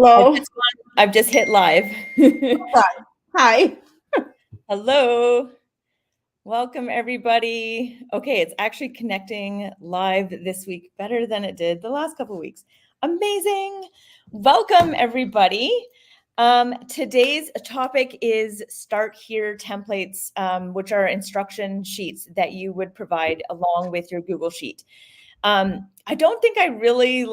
Hello. I've just hit live. Hi. Hello. Welcome, everybody. Okay, it's actually connecting live this week better than it did the last couple of weeks. Amazing. Welcome, everybody. Today's topic is Start Here templates, which are instruction sheets that you would provide along with your Google Sheet. I don't think I really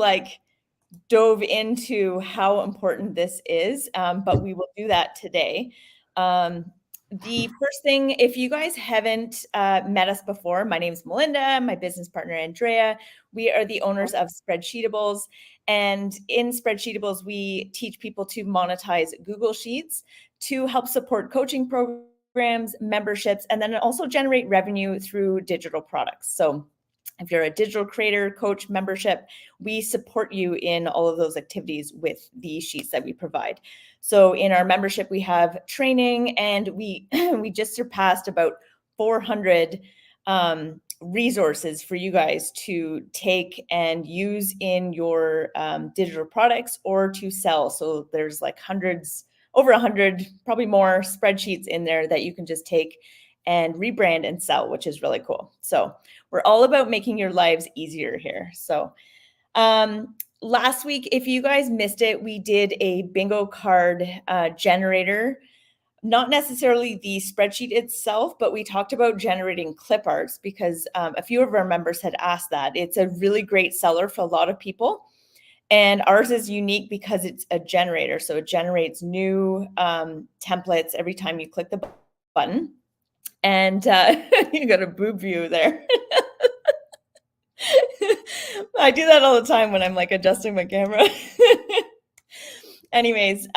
dove into how important this is, but we will do that today. The first thing, if you guys haven't met us before, my name is Melinda, my business partner, Andrea. We are the owners of Spreadsheetables. And in Spreadsheetables, we teach people to monetize Google Sheets to help support coaching programs, memberships, and then also generate revenue through digital products. So if you're a digital creator, coach, membership, we support you in all of those activities with the sheets that we provide. So in our membership, we have training, and we just surpassed about 400 resources for you guys to take and use in your digital products or to sell. So there's like over 100, probably more spreadsheets in there that you can just take and rebrand and sell, which is really cool. So we're all about making your lives easier here. So last week, if you guys missed it, we did a bingo card generator. Not necessarily the spreadsheet itself, but we talked about generating clip arts because a few of our members had asked that. It's a really great seller for a lot of people. And ours is unique because it's a generator. So it generates new templates every time you click the button. And you got a boob view there. I do that all the time when I'm like adjusting my camera. Anyways,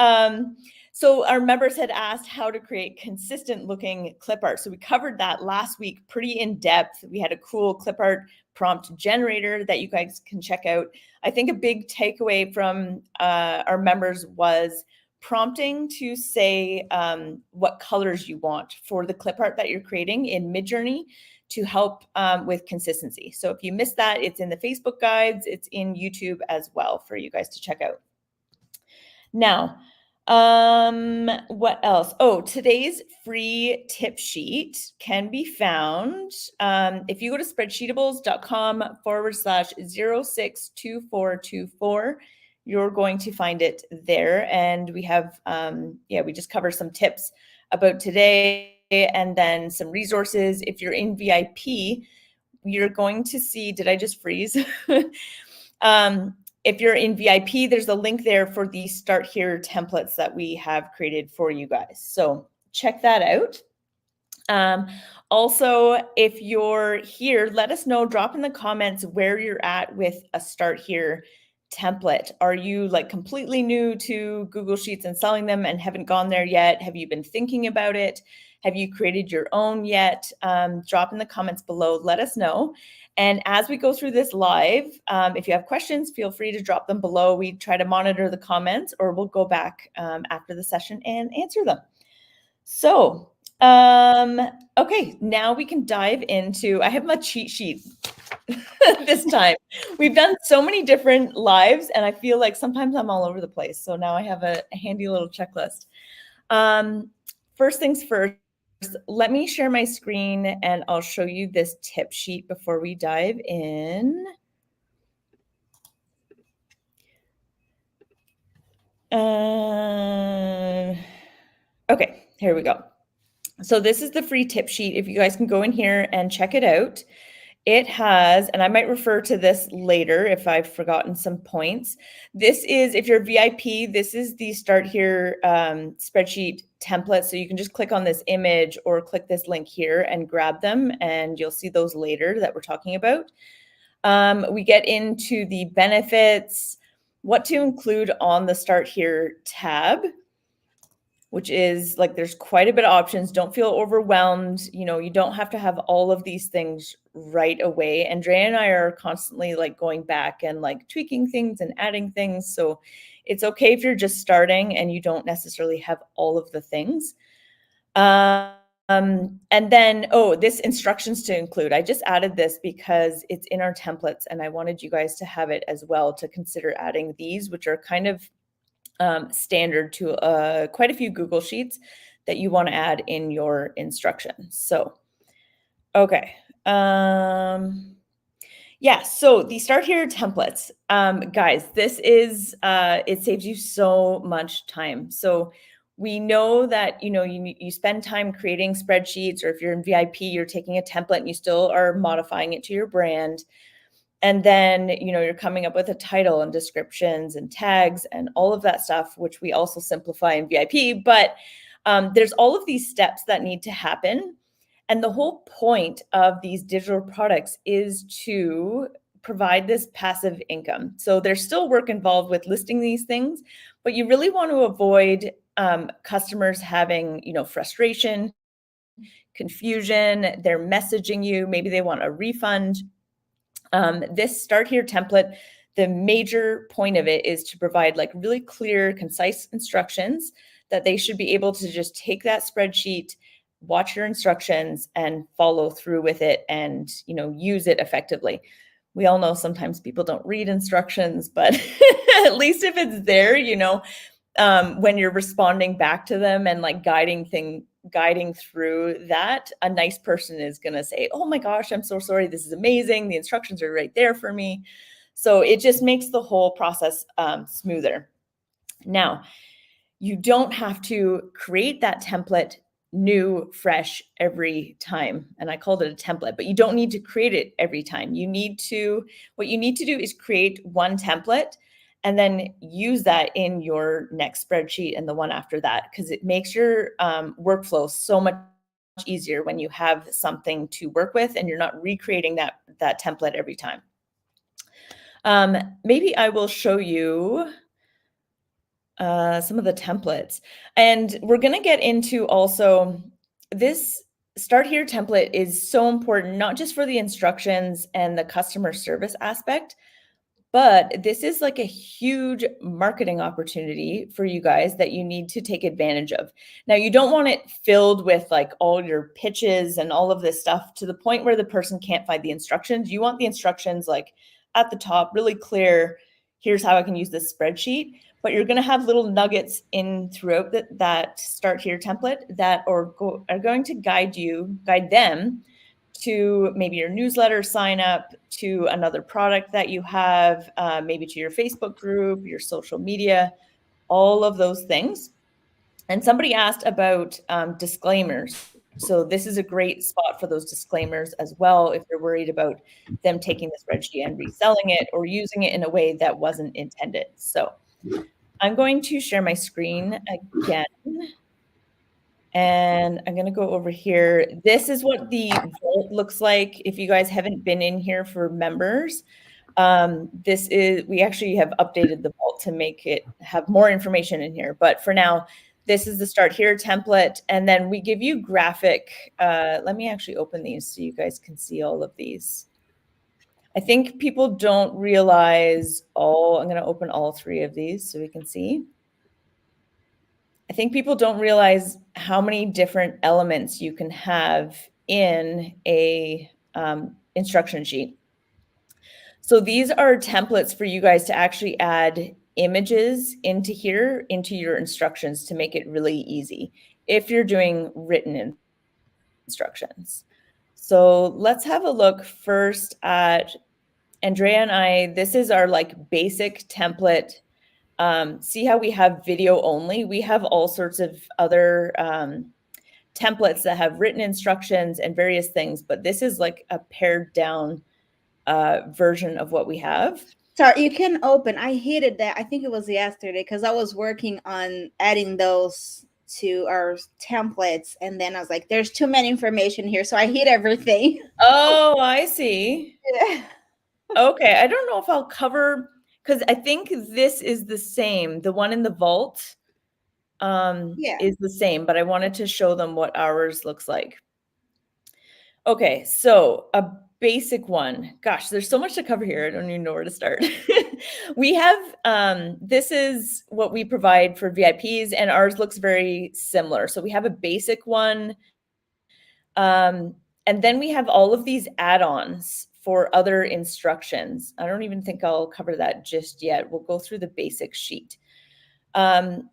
so our members had asked how to create consistent looking clip art. So we covered that last week pretty in depth. We had a cool clip art prompt generator that you guys can check out. I think a big takeaway from our members was prompting to say what colors you want for the clip art that you're creating in Midjourney to help with consistency. So if you missed that, it's in the Facebook guides, it's in YouTube as well for you guys to check out. Now, what else? Oh, today's free tip sheet can be found if you go to spreadsheetables.com/062424. You're going to find it there. And we have, we just cover some tips about today and then some resources. If you're in VIP, you're going to see, did I just freeze? If you're in VIP, there's a link there for the Start Here templates that we have created for you guys. So check that out. Also, if you're here, let us know, drop in the comments where you're at with a Start Here template. Are you like completely new to Google Sheets and selling them and haven't gone there yet? Have you been thinking about it? Have you created your own yet? Drop in the comments below, let us know. And as we go through this live, if you have questions, feel free to drop them below. We try to monitor the comments, or we'll go back after the session and answer them. So, okay, now we can dive into, I have my cheat sheet this time. We've done so many different lives, and I feel like sometimes I'm all over the place. So now I have a handy little checklist. First things first, let me share my screen and I'll show you this tip sheet before we dive in. Okay, here we go. So this is the free tip sheet. If you guys can go in here and check it out. It has, and I might refer to this later if I've forgotten some points. This is, if you're VIP, this is the Start Here spreadsheet template. So you can just click on this image or click this link here and grab them, and you'll see those later that we're talking about. We get into the benefits, what to include on the Start Here tab, which is like, there's quite a bit of options. Don't feel overwhelmed. You know, you don't have to have all of these things right away. Andrea and I are constantly like going back and like tweaking things and adding things. So it's okay if you're just starting and you don't necessarily have all of the things. And then, this instructions to include. I just added this because it's in our templates and I wanted you guys to have it as well, to consider adding these, which are kind of standard to quite a few Google Sheets that you want to add in your instructions. So, okay. Yeah, so the start here templates. Guys, this is, it saves you so much time. So we know that, you spend time creating spreadsheets, or if you're in VIP, you're taking a template and you still are modifying it to your brand. And then, you're coming up with a title and descriptions and tags and all of that stuff, which we also simplify in VIP. But there's all of these steps that need to happen. And the whole point of these digital products is to provide this passive income. So there's still work involved with listing these things, but you really want to avoid customers having, frustration, confusion. They're messaging you. Maybe they want a refund. This start here template, the major point of it is to provide like really clear, concise instructions that they should be able to just take that spreadsheet, watch your instructions, and follow through with it and, use it effectively. We all know sometimes people don't read instructions, but at least if it's there, when you're responding back to them and like guiding through that, a nice person is going to say, oh my gosh, I'm so sorry, this is amazing, the instructions are right there for me. So it just makes the whole process smoother. Now, you don't have to create that template new, fresh every time. And I called it a template, but you don't need to create it every time. What you need to do is create one template and then use that in your next spreadsheet and the one after that, because it makes your workflow so much easier when you have something to work with and you're not recreating that template every time. Maybe I will show you some of the templates. And we're going to get into also this start here template is so important, not just for the instructions and the customer service aspect, but this is like a huge marketing opportunity for you guys that you need to take advantage of. Now, you don't want it filled with like all your pitches and all of this stuff to the point where the person can't find the instructions. You want the instructions like at the top, really clear. Here's how I can use this spreadsheet. But you're going to have little nuggets in throughout that start here template that are going to guide them to maybe your newsletter sign up, to another product that you have, maybe to your Facebook group, your social media, all of those things. And somebody asked about disclaimers. So this is a great spot for those disclaimers as well, if you're worried about them taking the spreadsheet and reselling it or using it in a way that wasn't intended. So I'm going to share my screen again. And I'm going to go over here. This is what the vault looks like. If you guys haven't been in here for members, we actually have updated the vault to make it have more information in here. But for now, this is the start here template. And then we give you graphic. Let me actually open these so you guys can see all of these. I think people don't realize I'm going to open all three of these so we can see. I think people don't realize how many different elements you can have in a instruction sheet. So these are templates for you guys to actually add images into your instructions to make it really easy if you're doing written instructions. So let's have a look first at Andrea and I. This is our like basic template. See how we have video only? We have all sorts of other templates that have written instructions and various things, but this is like a pared down version of what we have. Sorry, you can open. I hated that. I think it was yesterday because I was working on adding those to our templates, and then I was like, "There's too many information here," so I hid everything. Oh, I see. Yeah. Okay, I don't know if I'll cover, because I think this is the same. The one in the vault is the same, but I wanted to show them what ours looks like. Okay, so a basic one. Gosh, there's so much to cover here. I don't even know where to start. We have, this is what we provide for VIPs, and ours looks very similar. So we have a basic one. And then we have all of these add-ons for other instructions. I don't even think I'll cover that just yet. We'll go through the basic sheet. Um,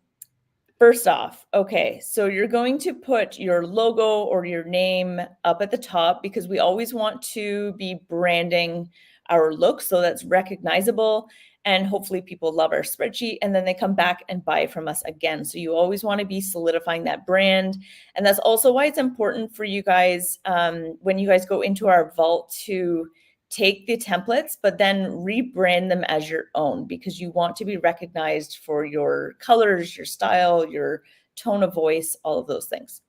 First off, okay, so you're going to put your logo or your name up at the top because we always want to be branding our look so that's recognizable, and hopefully people love our spreadsheet and then they come back and buy from us again. So you always want to be solidifying that brand. And that's also why it's important for you guys when you guys go into our vault to take the templates, but then rebrand them as your own because you want to be recognized for your colors, your style, your tone of voice, all of those things.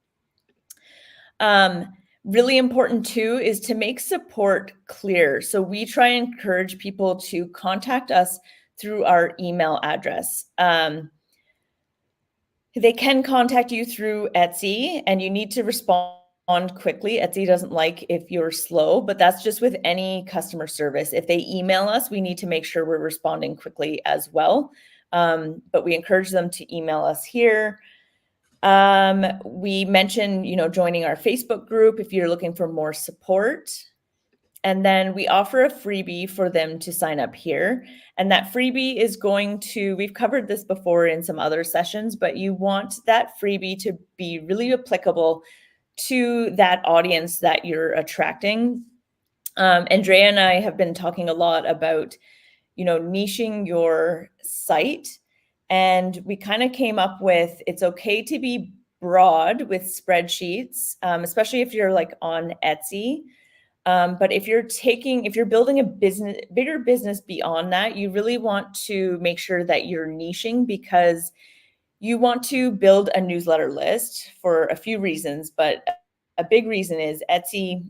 Really important too is to make support clear. So we try and encourage people to contact us through our email address. They can contact you through Etsy and you need to respond quickly. Etsy doesn't like if you're slow, but that's just with any customer service. If they email us, we need to make sure we're responding quickly as well. But we encourage them to email us here. We mentioned, joining our Facebook group if you're looking for more support. And then we offer a freebie for them to sign up here. And that freebie is we've covered this before in some other sessions, but you want that freebie to be really applicable to that audience that you're attracting. Andrea and I have been talking a lot about, niching your site. And we kind of came up with, it's okay to be broad with spreadsheets, especially if you're like on Etsy. But if you're building a bigger business beyond that, you really want to make sure that you're niching because you want to build a newsletter list for a few reasons. But a big reason is Etsy,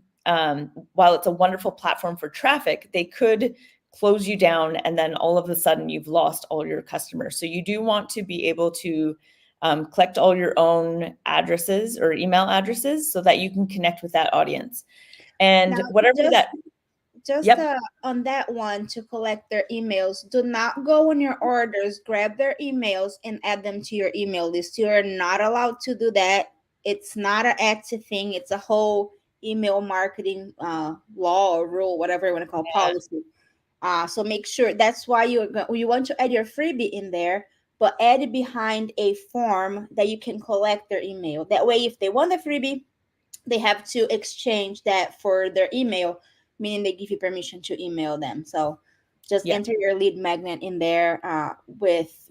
while it's a wonderful platform for traffic, they could close you down and then all of a sudden you've lost all your customers. So you do want to be able to collect all your own addresses or email addresses so that you can connect with that audience. And Now, whatever just that, just yep, on that one, to collect their emails, do not go on your orders, grab their emails and add them to your email list. You are not allowed to do that. It's not an Etsy thing. It's a whole email marketing law or rule, whatever you want to call yeah, policy. So make sure that's why you want to add your freebie in there, but add it behind a form that you can collect their email. That way, if they want the freebie, they have to exchange that for their email, meaning they give you permission to email them. So just yeah, enter your lead magnet in there with,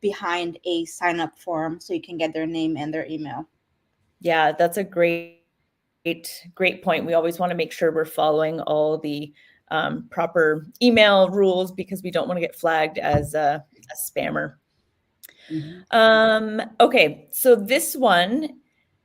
behind a sign up form so you can get their name and their email. yeah, that's a great point. We always want to make sure we're following all the proper email rules because we don't want to get flagged as a spammer. Mhm. Okay, so this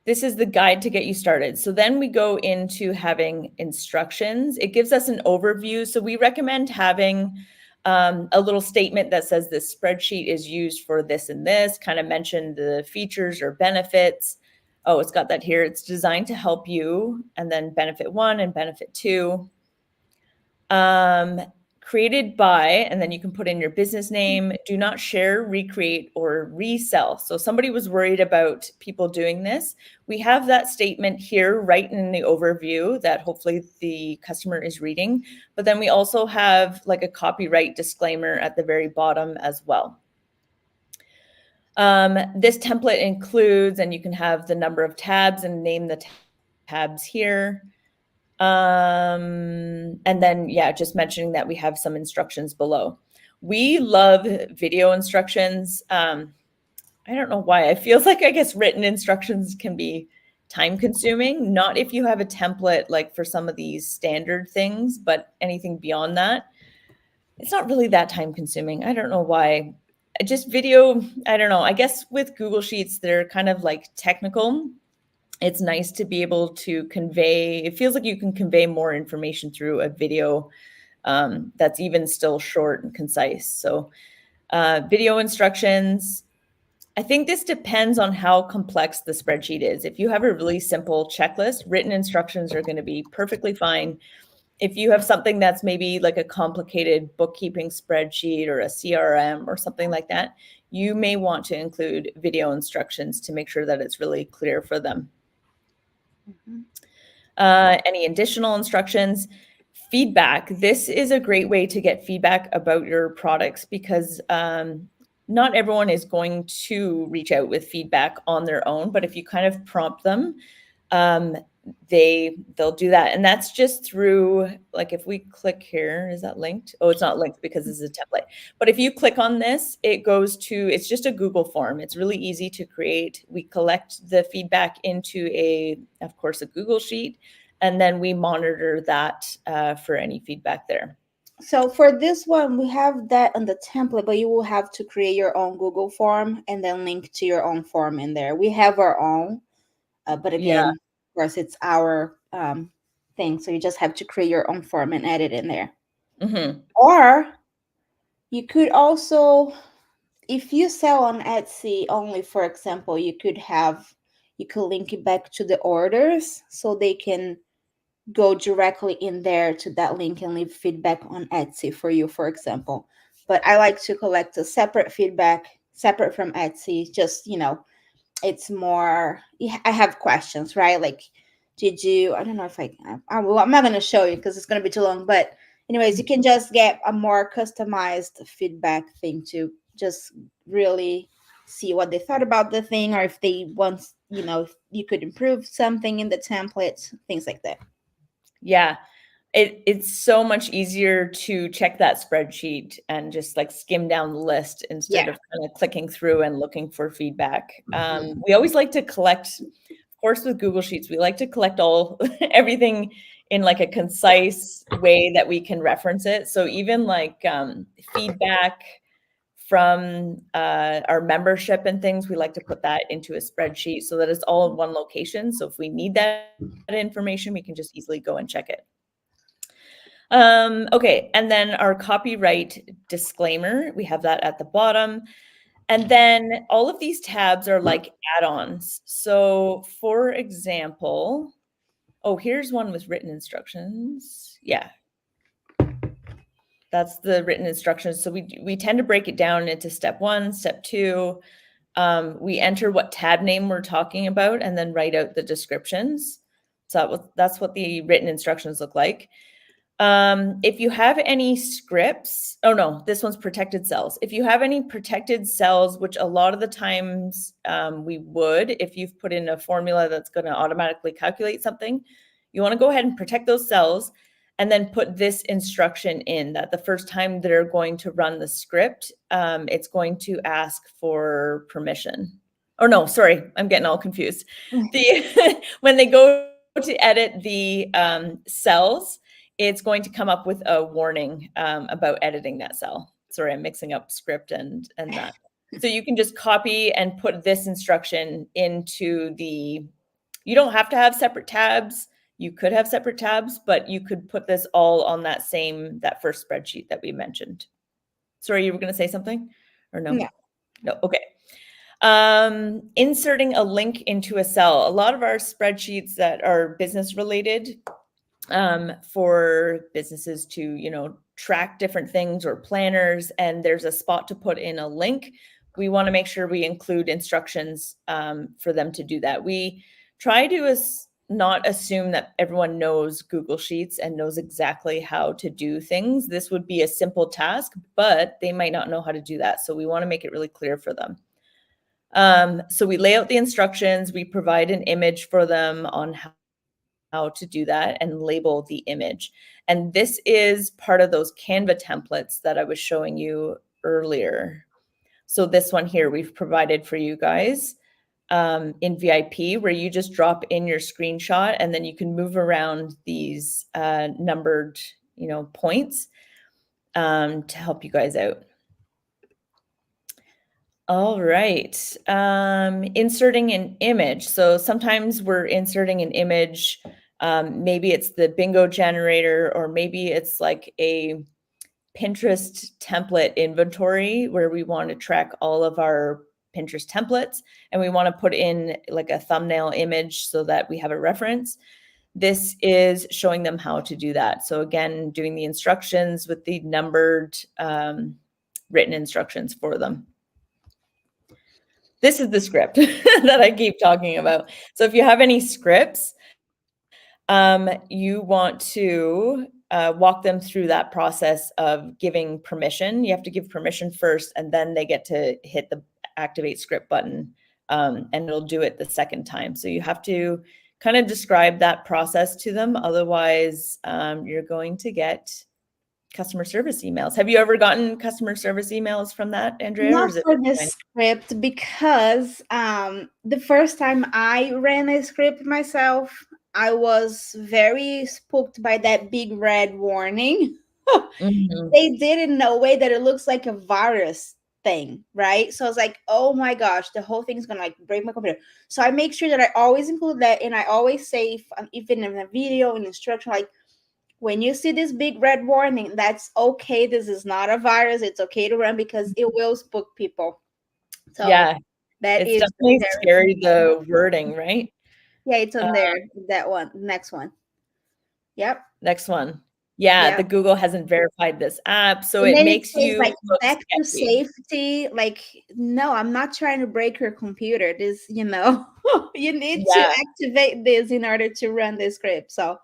is the guide to get you started. So then we go into having instructions. It gives us an overview. So we recommend having a little statement that says this spreadsheet is used for this and this, kind of mention the features or benefits. Oh, it's got that here. It's designed to help you, and then benefit 1 and benefit 2. Created by, and then you can put in your business name. Do not share, recreate, or resell. So somebody was worried about people doing this. We have that statement here right in the overview that hopefully the customer is reading. But then we also have like a copyright disclaimer at the very bottom as well. This template includes, and you can have the number of tabs and name the tabs here. And then, yeah, just mentioning that we have some instructions below. We love video instructions. I don't know why. I feel like, I guess, written instructions can be time consuming, not if you have a template like for some of these standard things, but anything beyond that, it's not really that time consuming. I don't know why. Just video, I don't know. I guess with Google Sheets, they're kind of like technical. It's nice to be able to convey, it feels like you can convey more information through a video that's even still short and concise. So video instructions, I think this depends on how complex the spreadsheet is. If you have a really simple checklist, written instructions are going to be perfectly fine. If you have something that's maybe like a complicated bookkeeping spreadsheet or a CRM or something like that, you may want to include video instructions to make sure that it's really clear for them. Mhm. Any additional instructions? Feedback. This is a great way to get feedback about your products because not everyone is going to reach out with feedback on their own, but if you kind of prompt them, um, they'll do that. And that's just through, like, if we click here, is that linked? Oh, it's not linked because this is a template. But if you click on this, it goes to, it's just a Google form. It's really easy to create. We collect the feedback into of course, a Google sheet, and then we monitor that for any feedback there. So for this one, we have that on the template, but you will have to create your own Google form and then link to your own form in there. We have our own, but Yeah. again, of course, it's our thing. So you just have to create your own form and add it in there. Mm-hmm. Or you could also, if you sell on Etsy only, for example, you could link it back to the orders so they can go directly in there to that link and leave feedback on Etsy for you, for example. But I like to collect a separate feedback, separate from Etsy. Just, it's more, I have questions, right? Like, did you, I don't know if well, I'm not going to show you because it's going to be too long. But, anyways, you can just get a more customized feedback thing to just really see what they thought about the thing, or if they want, if you could improve something in the template, things like that. Yeah. It's so much easier to check that spreadsheet and just like skim down the list instead Yeah. of kind of clicking through and looking for feedback. We always like to collect, of course, with Google Sheets, we like to collect all everything in like a concise way that we can reference it. So even like feedback from our membership and things, we like to put that into a spreadsheet so that it's all in one location. So if we need that information, we can just easily go and check it. Okay, and then our copyright disclaimer, we have that at the bottom. And then all of these tabs are like add-ons. So for example, oh, here's one with written instructions. Yeah, that's the written instructions. So we tend to break it down into step 1, step 2. We enter what tab name we're talking about and then write out the descriptions. So that's what the written instructions look like. If you have any scripts, oh no, this one's protected cells. If you have any protected cells, which a lot of the times we would, if you've put in a formula that's going to automatically calculate something, you want to go ahead and protect those cells and then put this instruction in that the first time they're going to run the script, it's going to ask for permission. Or no, sorry, I'm getting all confused. When they go to edit the cells, it's going to come up with a warning about editing that cell. Sorry, I'm mixing up script and that. So you can just copy and put this instruction into you don't have to have separate tabs. You could have separate tabs, but you could put this all on that first spreadsheet that we mentioned. Sorry, you were going to say something or no? Yeah. No. Okay. Inserting a link into a cell. A lot of our spreadsheets that are business related, for businesses to, track different things, or planners, and there's a spot to put in a link, we want to make sure we include instructions for them to do that. We try to not assume that everyone knows Google Sheets and knows exactly how to do things. This would be a simple task, but they might not know how to do that. So we want to make it really clear for them. So we lay out the instructions, we provide an image for them on how to do that and label the image. And this is part of those Canva templates that I was showing you earlier. So this one here we've provided for you guys in VIP, where you just drop in your screenshot and then you can move around these numbered, points to help you guys out. All right. Inserting an image. So sometimes we're inserting an image. Maybe it's the bingo generator, or maybe it's like a Pinterest template inventory where we want to track all of our Pinterest templates and we want to put in like a thumbnail image so that we have a reference. This is showing them how to do that. So again, doing the instructions with the numbered written instructions for them. This is the script that I keep talking about. So if you have any scripts, you want to walk them through that process of giving permission. You have to give permission first, and then they get to hit the activate script button, and it'll do it the second time. So you have to kind of describe that process to them. Otherwise, you're going to get customer service emails. Have you ever gotten customer service emails from that, Andrea? Or Not is it for this script because the first time I ran a script myself, I was very spooked by that big red warning. Mhm. They did it in a way that it looks like a virus thing, right? So I was like, oh my gosh, the whole thing's gonna like break my computer. So I make sure that I always include that, and I always say, even in a video, in instruction, like, when you see this big red warning, that's okay. This is not a virus. It's okay to run because it will spook people. So Yeah, that it's is definitely very scary, the wording, right? yeah, it's Uh, on there. That one, next one. Yep, Next one. Yeah, yep. the Google hasn't verified this app, so And it then it makes says you like look back to sketchy. safety. Like, no, I'm not trying to break your computer. This, you need to Yeah. activate this in order to run the script. So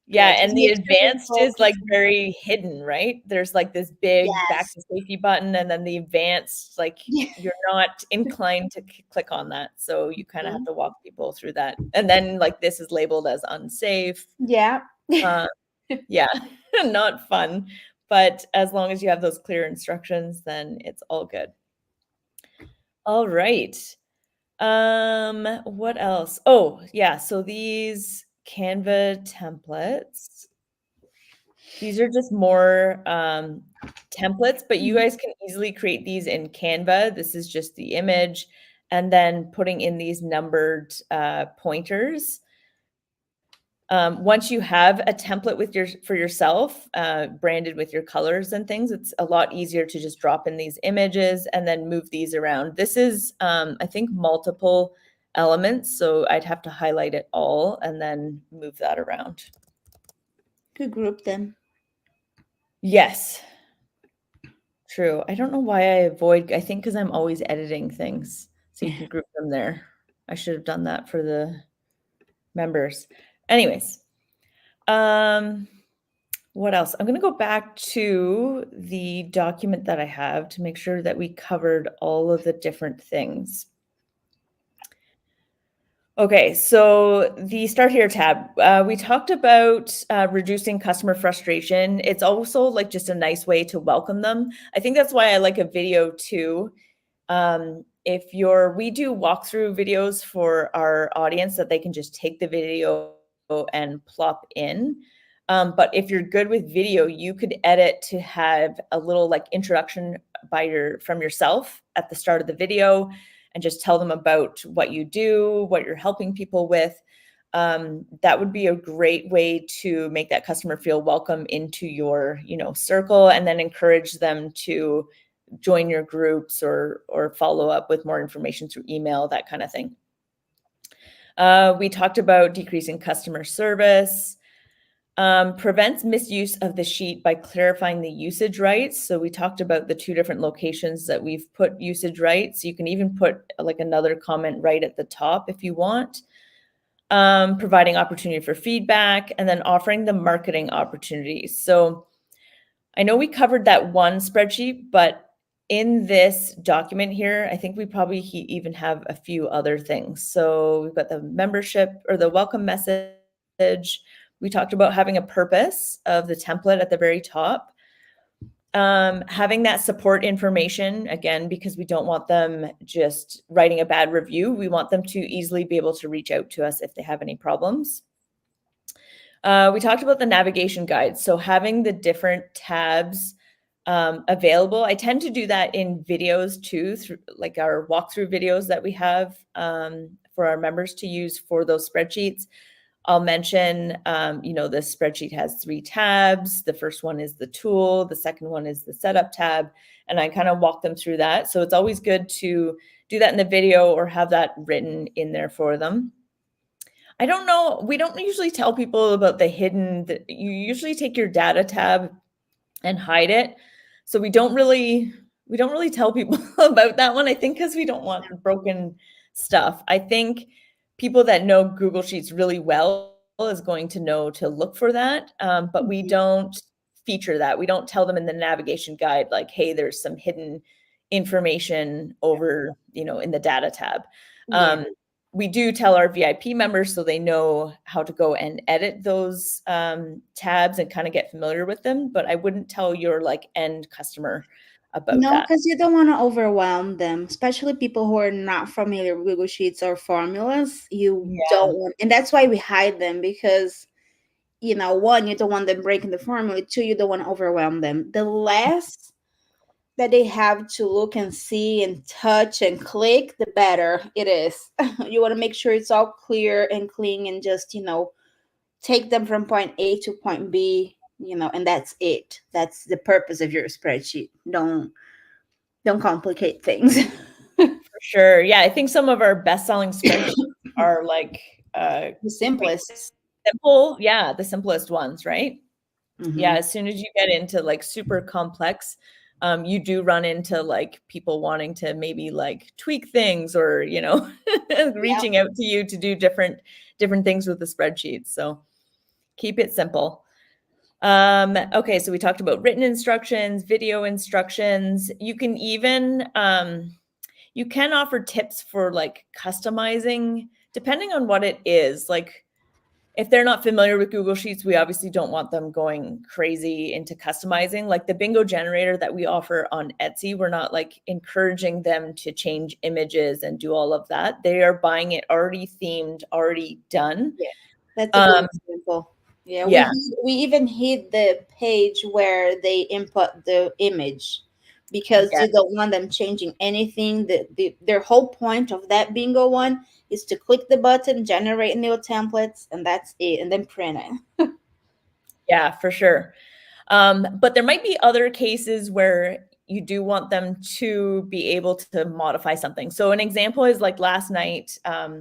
Yeah, yeah, just and the make sure you advanced is, focus. like, very hidden, right? There's, like, this big back Yes. to safety button, and then the advanced, like, Yeah. you're not inclined to click on that, so you kinda have Mhm. to walk people through that. And then, like, this is labeled as unsafe. Yeah. Uh, yeah, not fun, but as long as you have those clear instructions, then it's all good. All right. What else? Oh, yeah, so these Canva templates, these are just more templates, but you Mhm. guys can easily create these in Canva. This is just the image, and then putting in these numbered pointers. Once you have a template with for yourself, branded with your colors and things, it's a lot easier to just drop in these images and then move these around. This is, I think, multiple elements, so I'd have to highlight it all and then move that around. Could group them. Yes, true. I don't know why I think because I'm always editing things, so you can group them there. I should have done that for the members. Anyways, what else? I'm gonna go back to the document that I have to make sure that we covered all of the different things. Okay, so the Start Here tab, we talked about reducing customer frustration. It's also like just a nice way to welcome them. I think that's why I like a video too. We do walkthrough videos for our audience that they can just take the video and plop in. But if you're good with video, you could edit to have a little like introduction from yourself at the start of the video and just tell them about what you do, what you're helping people with. That would be a great way to make that customer feel welcome into your, circle, and then encourage them to join your groups or follow up with more information through email, that kind of thing. We talked about decreasing customer service. Prevents misuse of the sheet by clarifying the usage rights. So we talked about the 2 different locations that we've put usage rights. You can even put like another comment right at the top if you want. Providing opportunity for feedback, and then offering the marketing opportunities. So I know we covered that one spreadsheet, but in this document here, I think we probably even have a few other things. So we've got the membership or the welcome message. We talked about having a purpose of the template at the very top. Having that support information, again, because we don't want them just writing a bad review. We want them to easily be able to reach out to us if they have any problems. We talked about the navigation guide. So having the different tabs available. I tend to do that in videos too, through like our walkthrough videos that we have for our members to use for those spreadsheets. I'll mention, the spreadsheet has 3 tabs. The first one is the tool. The second one is the setup tab. And I kind of walk them through that. So it's always good to do that in the video or have that written in there for them. I don't know. We don't usually tell people about you usually take your data tab and hide it. So we don't really tell people about that one. I think because we don't want broken stuff. I think people that know Google Sheets really well is going to know to look for that. But we Mhm. don't feature that. We don't tell them in the navigation guide, like, hey, there's some hidden information over, in the data tab. Yeah. We do tell our VIP members so they know how to go and edit those tabs and kind of get familiar with them. But I wouldn't tell your like end customer about No, that. because you don't want to overwhelm them, especially people who are not familiar with Google Sheets or formulas. You Yeah. don't want, and that's why we hide them because, one, you don't want them breaking the formula. Two, you don't want to overwhelm them. The less that they have to look and see and touch and click, the better it is. You want to make sure it's all clear and clean and just, take them from point A to point B, and that's it. That's the purpose of your spreadsheet. Don't complicate things. For sure. Yeah, I think some of our best-selling spreadsheets are like The quite simplest. simple. Yeah, the simplest ones, right? Yeah, Hmm. as soon as you get into like super complex, you do run into like people wanting to maybe like tweak things or, Yeah. reaching out to you to do different things with the spreadsheets. So keep it simple. Okay, so we talked about written instructions, video instructions. You can offer tips for like customizing depending on what it is. Like if they're not familiar with Google Sheets, we obviously don't want them going crazy into customizing. Like the bingo generator that we offer on Etsy, we're not like encouraging them to change images and do all of that. They are buying it already themed, already done. Yeah. That's a good Um, example. Yeah, yeah, we even hid the page where they input the image because yeah, you don't want them changing anything. Their whole point of that bingo one is to click the button, generate new templates, and that's it, and then print it. yeah, for sure. But there might be other cases where you do want them to be able to modify something. So an example is like last night,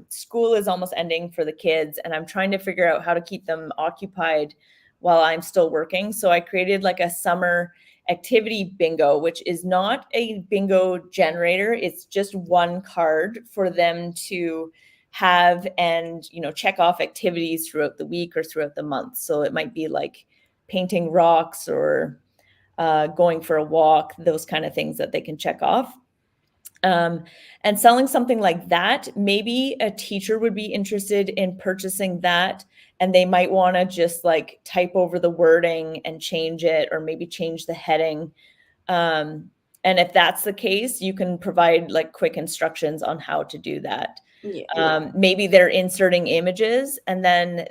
school is almost ending for the kids, and I'm trying to figure out how to keep them occupied while I'm still working. So I created like a summer activity bingo, which is not a bingo generator. It's just one card for them to have and check off activities throughout the week or throughout the month. So it might be like painting rocks or going for a walk, those kind of things that they can check off. And selling something like that, maybe a teacher would be interested in purchasing that, and they might want to just like type over the wording and change it, or maybe change the heading. Um, and if that's the case, you can provide like quick instructions on how to do that. Yeah. Maybe they're inserting images, and then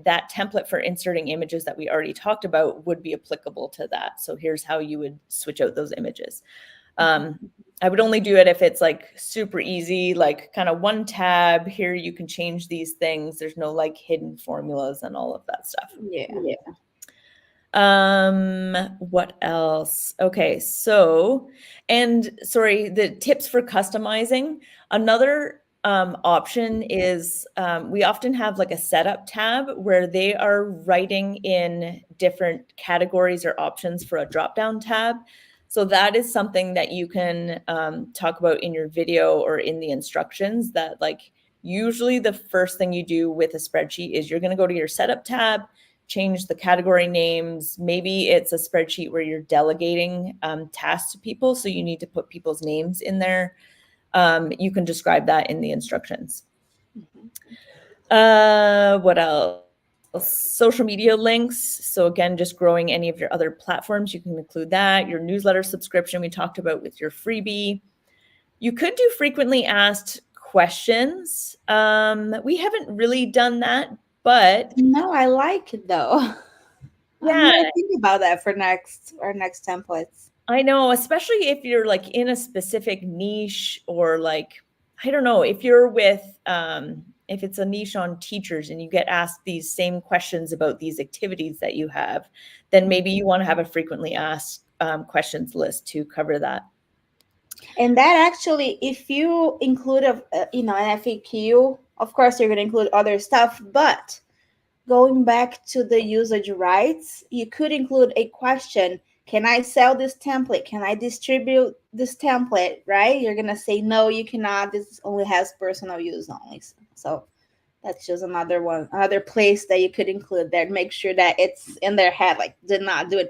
that template for inserting images that we already talked about would be applicable to that. So here's how you would switch out those images. Um, I would only do it if it's like super easy, like kind of one tab here. You can change these things. There's no like hidden formulas and all of that stuff. Yeah. What else? Okay, so, and sorry, the tips for customizing. Another option is we often have like a setup tab where they are writing in different categories or options for a drop down tab. So that is something that you can talk about in your video or in the instructions. That like usually the first thing you do with a spreadsheet is you're going to go to your setup tab, change the category names. Maybe it's a spreadsheet where you're delegating tasks to people, so you need to put people's names in there. You can describe that in the instructions. What else? Social media links. So again, just growing any of your other platforms, you can include that. Your newsletter subscription we talked about with your freebie. You could do frequently asked questions. We haven't really done that, but No, I like it though. I'm yeah, gonna think about that for our next templates. I know, especially if you're like in a specific niche, or like, I don't know, if it's a niche on teachers and you get asked these same questions about these activities that you have, then maybe you want to have a frequently asked questions list to cover that. And that actually, if you include an FAQ, of course you're going to include other stuff. But going back to the usage rights, you could include a question: Can I sell this template? Can I distribute this template? Right? You're going to say no, you cannot. This only has personal use only. So That's just another one, another place that you could include there. Make sure that it's in their head, like did not do it.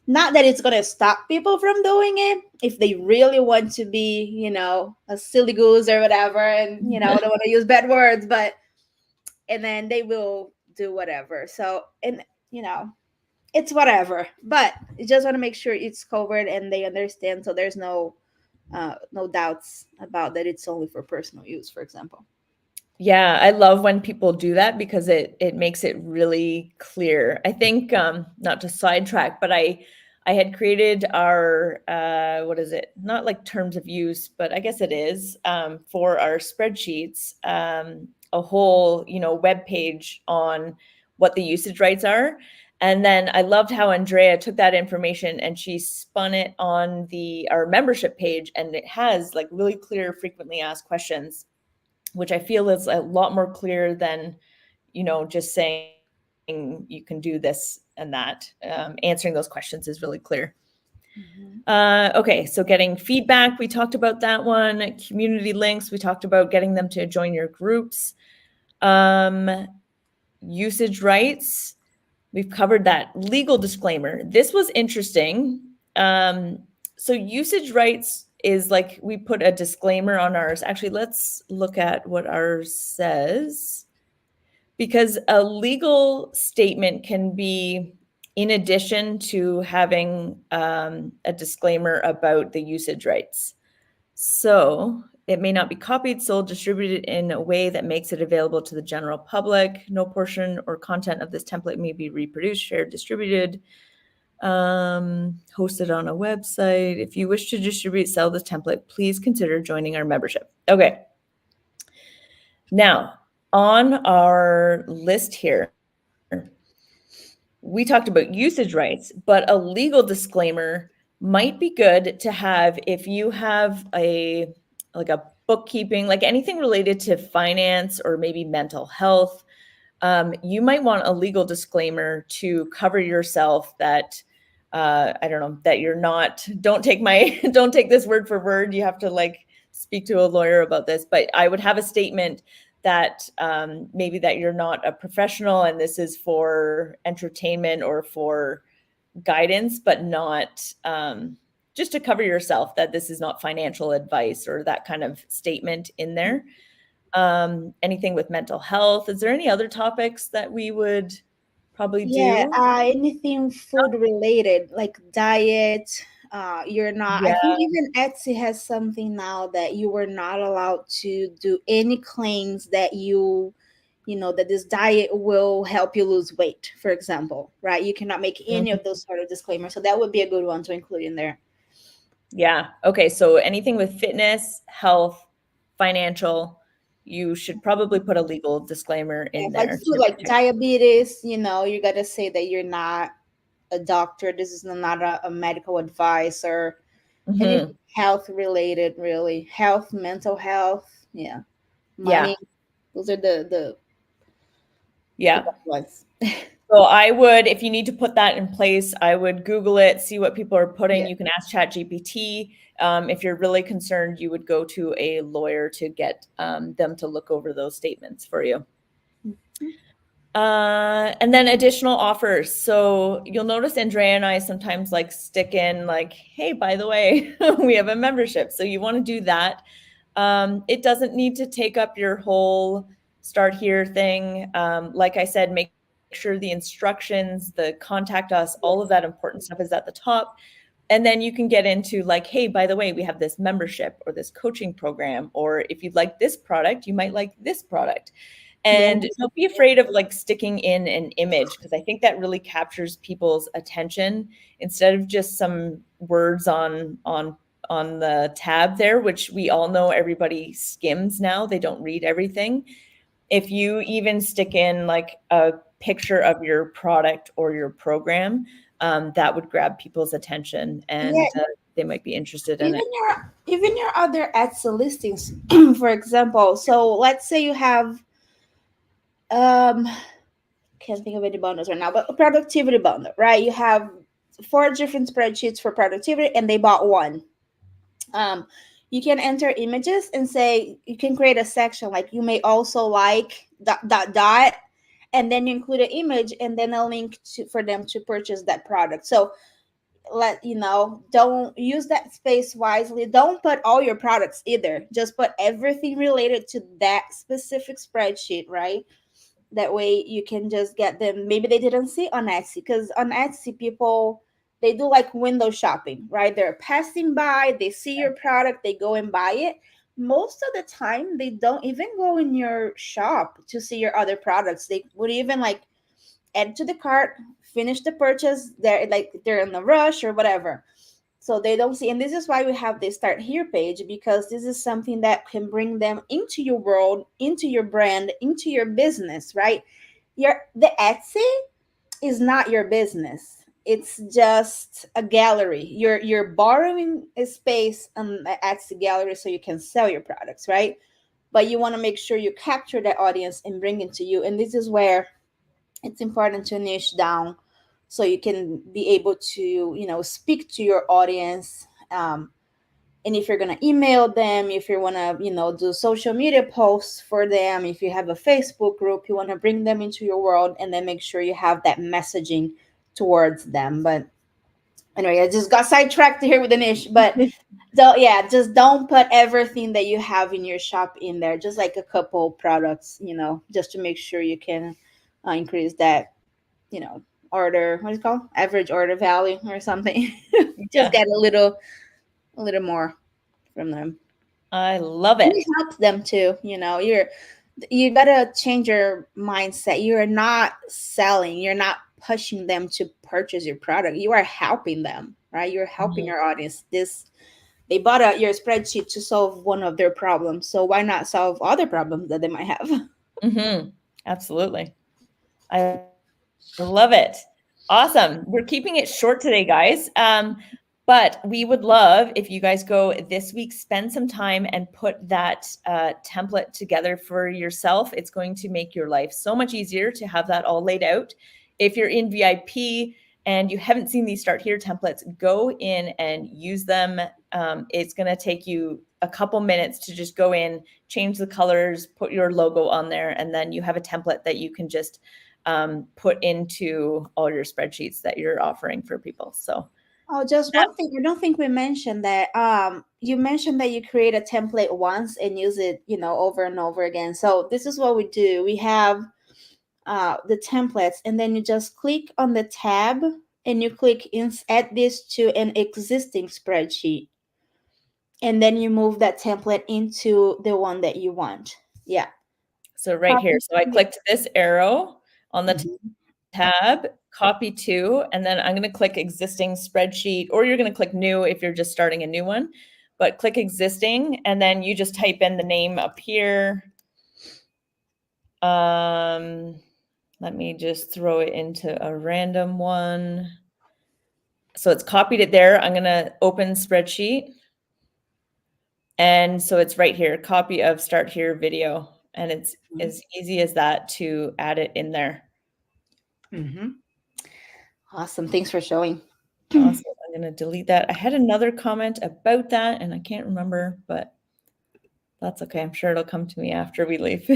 Not that it's gonna stop people from doing it if they really want to be, a silly goose or whatever, and don't want to use bad words, but and then they will do whatever. So, and you know, it's whatever. But you just want to make sure it's covered and they understand, so there's no doubts about that it's only for personal use, for example. Yeah, I love when people do that because it makes it really clear. I think not to sidetrack, but I had created our what is it? Not like terms of use, but I guess it is for our spreadsheets, a whole, web page on what the usage rights are. And then I loved how Andrea took that information and she spun it on our membership page, and it has like really clear frequently asked questions, which I feel is a lot more clear than, just saying you can do this and that. Answering those questions is really clear. Mhm. Okay, so getting feedback, we talked about that one. Community links, we talked about getting them to join your groups. Usage rights, we've covered that. Legal disclaimer, this was interesting. So usage rights is like we put a disclaimer on ours. Actually, let's look at what ours says, because a legal statement can be in addition to having a disclaimer about the usage rights. So it may not be copied, sold, distributed in a way that makes it available to the general public. No portion or content of this template may be reproduced, shared, distributed, hosted on a website. If you wish to distribute, sell this template, please consider joining our membership. Okay. Now, on our list here, we talked about usage rights, but a legal disclaimer might be good to have if you have a bookkeeping, like anything related to finance or maybe mental health. You might want a legal disclaimer to cover yourself that I don't know, that you're not, don't take don't take this word for word. You have to like speak to a lawyer about this, but I would have a statement that maybe that you're not a professional and this is for entertainment or for guidance, but not just to cover yourself, that this is not financial advice, or that kind of statement in there. Anything with mental health. Is there any other topics that we would probably Yeah, do? anything food related, like diet. You're not. I Yeah. think even Etsy has something now that you were not allowed to do any claims that that this diet will help you lose weight, for example, right? You cannot make any of those sort of disclaimers. So that would be a good one to include in there. Yeah. Okay. So anything with fitness, health, financial, you should probably put a legal disclaimer Yeah, in like there food, to like protect. diabetes, you got to say that you're not a doctor. This is not a medical advice or anything Mhm. health related, really. Health, mental health, yeah, Yeah. money. Those are the Yeah. best ones. So I would, if you need to put that in place, I would Google it, see what people are putting. Yeah. You can ask ChatGPT. If you're really concerned, you would go to a lawyer to get them to look over those statements for you. Mhm. And then additional offers. So you'll notice Andrea and I sometimes like stick in like, hey, by the way, we have a membership. So you want to do that. It doesn't need to take up your whole start here thing. Like I said, make sure the instructions, the contact us, all of that Yes. important stuff is at the top. And then you can get into like, hey, by the way, we have this membership or this coaching program, or if you'd like this product, you might like this product. And Yes. don't be afraid of like sticking in an image, because I think that really captures people's attention instead of just some words on the tab there, which we all know everybody skims now. They don't read everything. If you even stick in like a picture of your product or your program, that would grab people's attention, Yeah. and they might be interested in Even it. your other Etsy listings, for example. So let's say you have um can't think of any bundles right now, but a productivity bundle, right? You have four different spreadsheets for productivity, and they bought one. Um, you can enter images and say you can create a section like you may also like dot dot dot, and then you include an image and then a link to for them to purchase that product. So let you know, don't use that space wisely. Don't put all your products either, just put everything related to that specific spreadsheet, right? That way you can just get them, maybe they didn't see on Etsy, because on Etsy people, they do like window shopping, right? They're passing by, they see your product, they go and buy it. Most of the time they don't even go in your shop to see your other products. They would even like add to the cart, finish the purchase, they're like they're in a rush or whatever, so they don't see. And this is why we have this start here page, because this is something that can bring them into your world, into your brand, into your business, right? The Etsy is not your business. It's just a gallery. You're borrowing a space on the Etsy gallery so you can sell your products, right? But you want to make sure you capture that audience and bring it to you. And this is where it's important to niche down so you can be able to, speak to your audience. And if you're going to email them, if you want to, do social media posts for them, if you have a Facebook group, you want to bring them into your world, and then make sure you have that messaging towards them. But anyway, I just got sidetracked here with the niche. But yeah, just don't put everything that you have in your shop in there, just like a couple products, just to make sure you can increase that, order, what is it called, average order value or something. Just Yeah, get a little more from them. I love And it. it helps them too. You gotta change your mindset. You're not selling, you're not pushing them to purchase your product. You are helping them, right? You're helping Mhm. your audience. This They bought your spreadsheet to solve one of their problems, so why not solve other problems that they might have? Mhm. Absolutely. I love it. Awesome. We're keeping it short today, guys. But we would love if you guys go this week, spend some time and put that template together for yourself. It's going to make your life so much easier to have that all laid out. If you're in VIP and you haven't seen these Start Here templates, go in and use them. It's going to take you a couple minutes to just go in, change the colors, put your logo on there, and then you have a template that you can just put into all your spreadsheets that you're offering for people. So, Oh, just one thing. I don't think we mentioned that. You mentioned that you create a template once and use it, over and over again. So this is what we do. We have the templates, and then you just click on the tab and you click add this to an existing spreadsheet, and then you move that template into the one that you want. Yeah. so right here. Copy. So I clicked this arrow on the Mhm. tab, copy to, and then I'm going to click existing spreadsheet, or you're going to click new if you're just starting a new one. But click existing, and then you just type in the name up here. Let me just throw it into a random one. So it's copied it there. I'm going to open spreadsheet. And so it's right here, copy of Start Here video. And it's as easy as that to add it in there. Mm-hmm. Awesome. Thanks for showing. Awesome. I'm going to delete that. I had another comment about that and I can't remember, but that's okay. I'm sure it'll come to me after we leave.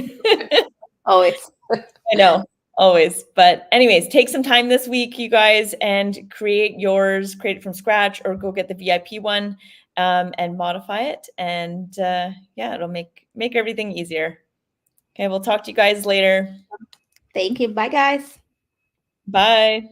Always. I know, always. But anyways, take some time this week, you guys, and create yours, create it from scratch, or go get the VIP one and modify it. And yeah, it'll make everything easier. Okay, we'll talk to you guys later. Thank you. Bye, guys. Bye.